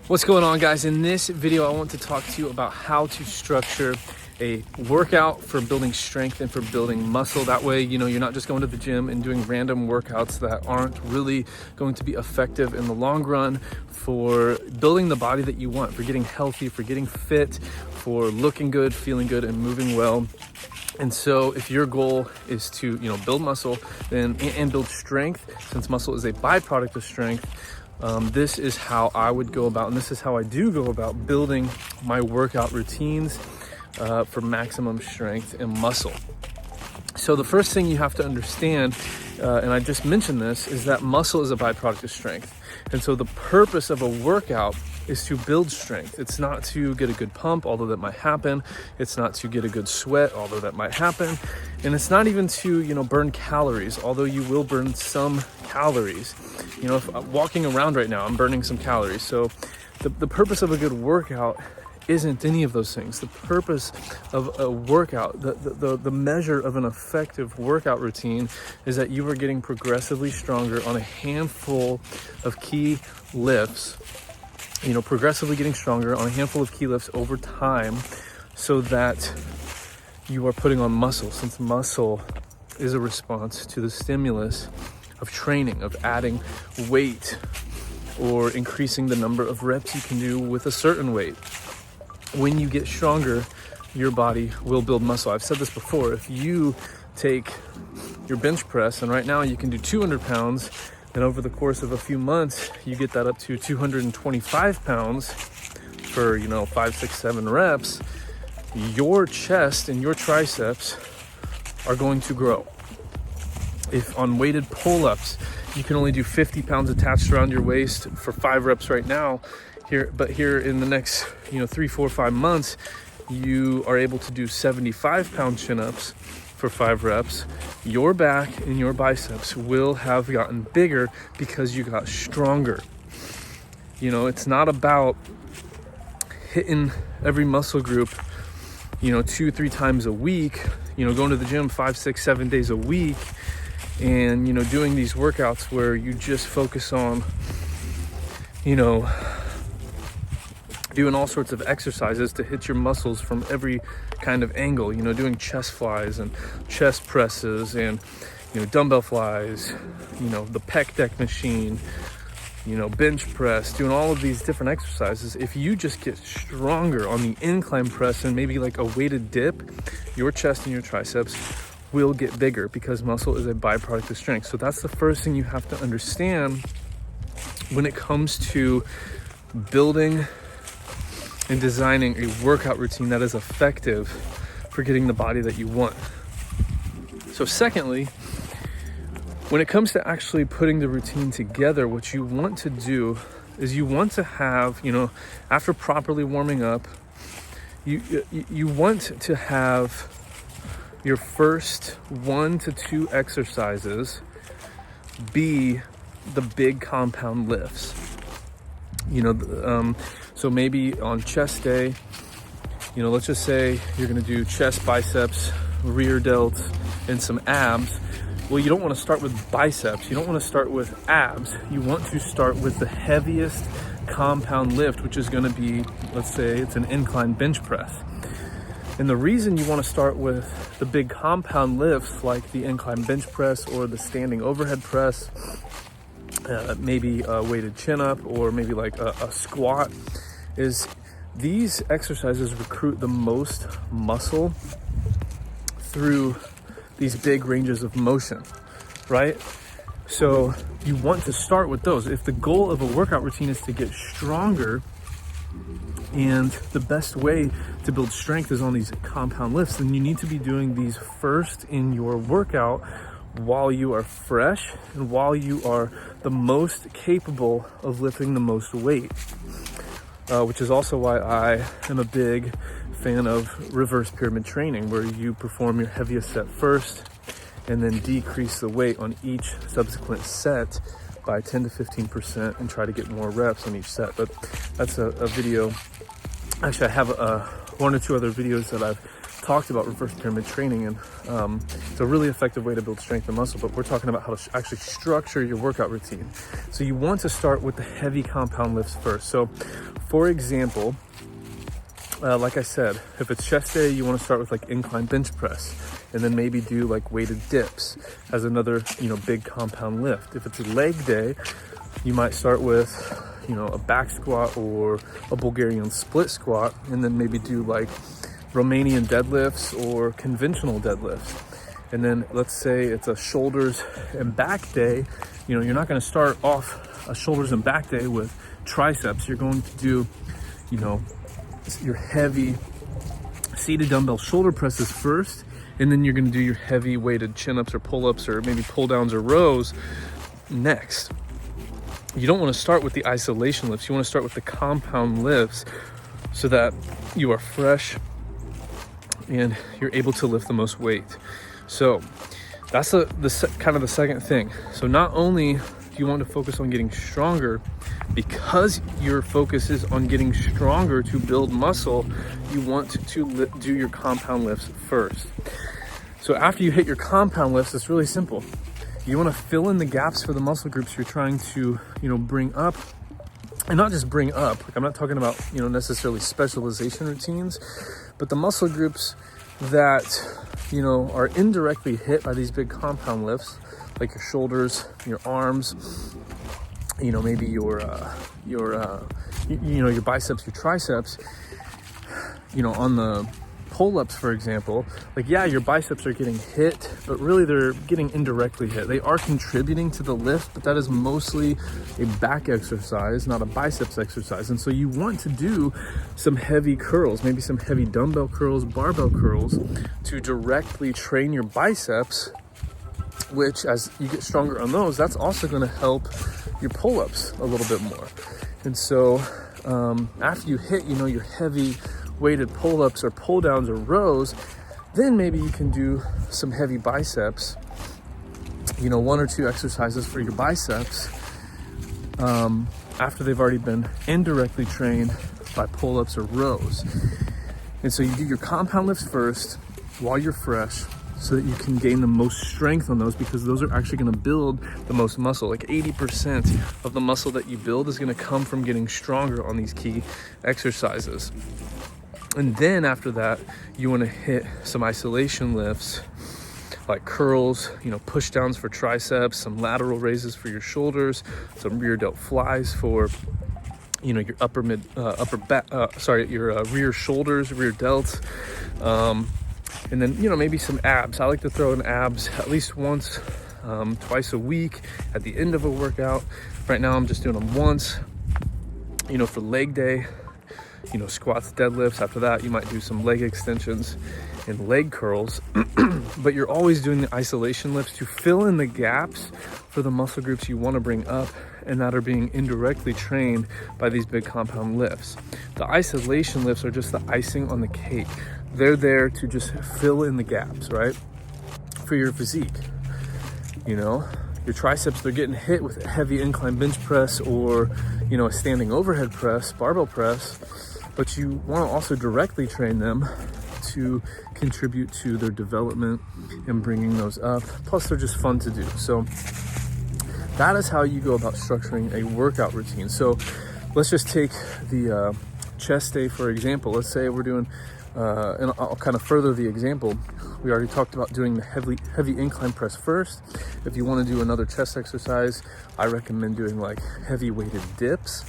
What's going on, guys? In this video, I want to talk to you about how to structure a workout for building strength and for building muscle. That way, you're not just going to the gym and doing random workouts that aren't really going to be effective in the long run for building the body that you want, for getting healthy, for getting fit, for looking good, feeling good, and moving well. And so if your goal is to, build muscle and build strength, since muscle is a byproduct of strength, this is how I would go about, and this is how I do go about building my workout routines for maximum strength and muscle. So the first thing you have to understand, and I just mentioned this, is that muscle is a byproduct of strength. And so the purpose of a workout is to build strength. It's not to get a good pump, although that might happen. It's not to get a good sweat, although that might happen. And it's not even to, burn calories, although you will burn some calories. If I'm walking around right now, I'm burning some calories. So the purpose of a good workout isn't any of those things. The purpose of a workout, the measure of an effective workout routine is that you are getting progressively stronger on a handful of key lifts, progressively getting stronger on a handful of key lifts over time so that you are putting on muscle, since muscle is a response to the stimulus of training, of adding weight or increasing the number of reps you can do with a certain weight. When you get stronger, your body will build muscle. I've said this before. If you take your bench press, and right now you can do 200 pounds, and over the course of a few months, you get that up to 225 pounds for, 5, 6, 7 reps, your chest and your triceps are going to grow. If on weighted pull-ups, you can only do 50 pounds attached around your waist for 5 reps right now, here in the next 3, 4, 5 months, you are able to do 75-pound chin-ups for 5 reps. Your back and your biceps will have gotten bigger because you got stronger. It's not about hitting every muscle group 2, 3 times a week, going to the gym 5, 6, 7 days a week, and doing these workouts where you just focus on doing all sorts of exercises to hit your muscles from every kind of angle, doing chest flies and chest presses and, dumbbell flies, the pec deck machine, bench press, doing all of these different exercises. If you just get stronger on the incline press and maybe like a weighted dip, your chest and your triceps will get bigger because muscle is a byproduct of strength. So that's the first thing you have to understand when it comes to building and designing a workout routine that is effective for getting the body that you want. So secondly, when it comes to actually putting the routine together, what you want to do is you want to have, after properly warming up, you want to have your first 1 to 2 exercises be the big compound lifts. So maybe on chest day, let's just say you're gonna do chest, biceps, rear delts, and some abs. Well, you don't wanna start with biceps. You don't wanna start with abs. You want to start with the heaviest compound lift, which is gonna be, let's say it's an incline bench press. And the reason you wanna start with the big compound lifts like the incline bench press or the standing overhead press, maybe a weighted chin-up or maybe like a squat, is these exercises recruit the most muscle through these big ranges of motion, right? So you want to start with those. If the goal of a workout routine is to get stronger, and the best way to build strength is on these compound lifts, then you need to be doing these first in your workout while you are fresh and while you are the most capable of lifting the most weight, which is also why I am a big fan of reverse pyramid training, where you perform your heaviest set first and then decrease the weight on each subsequent set by 10 to 15% and try to get more reps on each set. But that's a video. Actually, I have 1 or 2 other videos that I've talked about reverse pyramid training, and it's a really effective way to build strength and muscle, but we're talking about how to actually structure your workout routine. So you want to start with the heavy compound lifts first. So for example, like I said, if it's chest day, you want to start with like incline bench press, and then maybe do like weighted dips as another, big compound lift. If it's a leg day, you might start with, a back squat or a Bulgarian split squat, and then maybe do like Romanian deadlifts or conventional deadlifts. And then let's say it's a shoulders and back day, you're not going to start off a shoulders and back day with triceps. You're going to do, your heavy seated dumbbell shoulder presses first, and then you're going to do your heavy weighted chin-ups or pull-ups or maybe pull-downs or rows next. You don't want to start with the isolation lifts. You want to start with the compound lifts so that you are fresh and you're able to lift the most weight. So that's kind of the second thing. So not only do you want to focus on getting stronger, because your focus is on getting stronger to build muscle, you want to do your compound lifts first. So after you hit your compound lifts, it's really simple. You want to fill in the gaps for the muscle groups you're trying to, bring up. And not just bring up, like I'm not talking about, necessarily specialization routines, but the muscle groups that, are indirectly hit by these big compound lifts, like your shoulders, your arms, maybe your biceps, your triceps, on the pull-ups, for example, your biceps are getting hit, but really they're getting indirectly hit. They are contributing to the lift, but that is mostly a back exercise, not a biceps exercise. And so you want to do some heavy curls, maybe some heavy dumbbell curls, barbell curls, to directly train your biceps, which as you get stronger on those, that's also going to help your pull-ups a little bit more. And so after you hit, your heavy weighted pull-ups or pull-downs or rows, then maybe you can do some heavy biceps, 1 or 2 exercises for your biceps after they've already been indirectly trained by pull-ups or rows. And so you do your compound lifts first while you're fresh, so that you can gain the most strength on those, because those are actually going to build the most muscle. Like 80% of the muscle that you build is going to come from getting stronger on these key exercises. And then after that, you want to hit some isolation lifts like curls, push downs for triceps, some lateral raises for your shoulders, some rear delt flies for your rear shoulders, rear delts, and then maybe some abs. I like to throw in abs at least once, twice a week at the end of a workout. Right now I'm just doing them once, for leg day, squats, deadlifts. After that, you might do some leg extensions and leg curls, but you're always doing the isolation lifts to fill in the gaps for the muscle groups you want to bring up and that are being indirectly trained by these big compound lifts. The isolation lifts are just the icing on the cake. They're there to just fill in the gaps, right? For your physique. Your triceps, they're getting hit with a heavy incline bench press or, a standing overhead press, barbell press, but you want to also directly train them to contribute to their development and bringing those up. Plus, they're just fun to do. So that is how you go about structuring a workout routine. So let's just take the chest day, for example. Let's say we're doing, and I'll kind of further the example. We already talked about doing the heavy incline press first. If you want to do another chest exercise, I recommend doing like heavy weighted dips,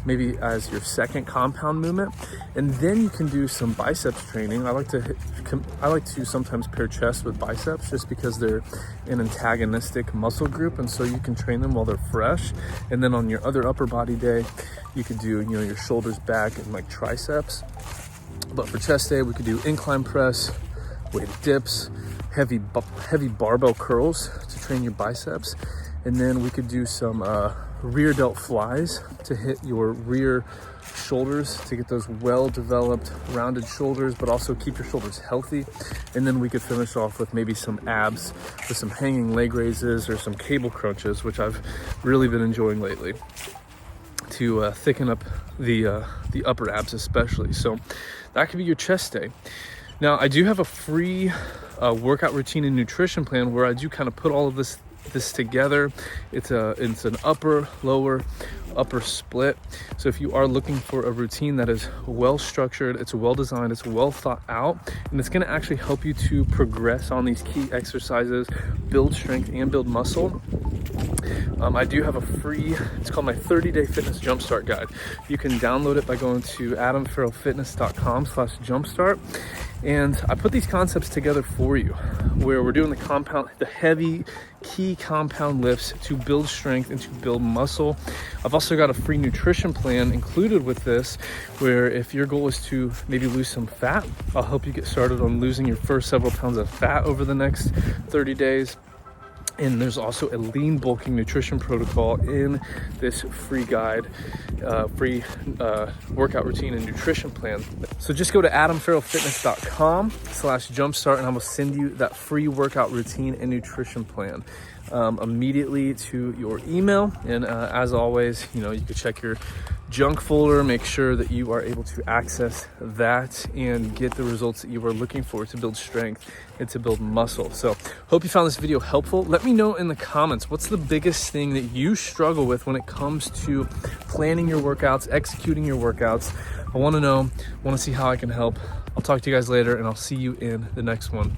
maybe as your second compound movement. And then you can do some biceps training. I like to sometimes pair chest with biceps just because they're an antagonistic muscle group, and so you can train them while they're fresh. And then on your other upper body day, you could do your shoulders, back, and like triceps. But for chest day, we could do incline press, weighted dips, heavy barbell curls to train your biceps, and then we could do some rear delt flies to hit your rear shoulders to get those well-developed, rounded shoulders, but also keep your shoulders healthy. And then we could finish off with maybe some abs with some hanging leg raises or some cable crunches, which I've really been enjoying lately, to thicken up the upper abs especially. So that could be your chest day. Now I do have a free workout routine and nutrition plan where I do kind of put all of this together. It's an upper, lower, upper split. So if you are looking for a routine that is well structured, it's well designed, it's well thought out, and it's going to actually help you to progress on these key exercises, build strength and build muscle. I do have a free, it's called my 30-day fitness jumpstart guide. You can download it by going to adamfarrellfitness.com/jumpstart. And I put these concepts together for you, where we're doing the heavy key compound lifts to build strength and to build muscle. I've also got a free nutrition plan included with this, where if your goal is to maybe lose some fat, I'll help you get started on losing your first several pounds of fat over the next 30 days. And there's also a lean bulking nutrition protocol in this free guide, free workout routine and nutrition plan. So just go to adamfarrellfitness.com/jumpstart and I will send you that free workout routine and nutrition plan immediately to your email. And as always, you can check your junk folder, make sure that you are able to access that and get the results that you are looking for to build strength and to build muscle. So hope you found this video helpful. Let me know in the comments, what's the biggest thing that you struggle with when it comes to planning your workouts, executing your workouts? I want to know, want to see how I can help. I'll talk to you guys later and I'll see you in the next one.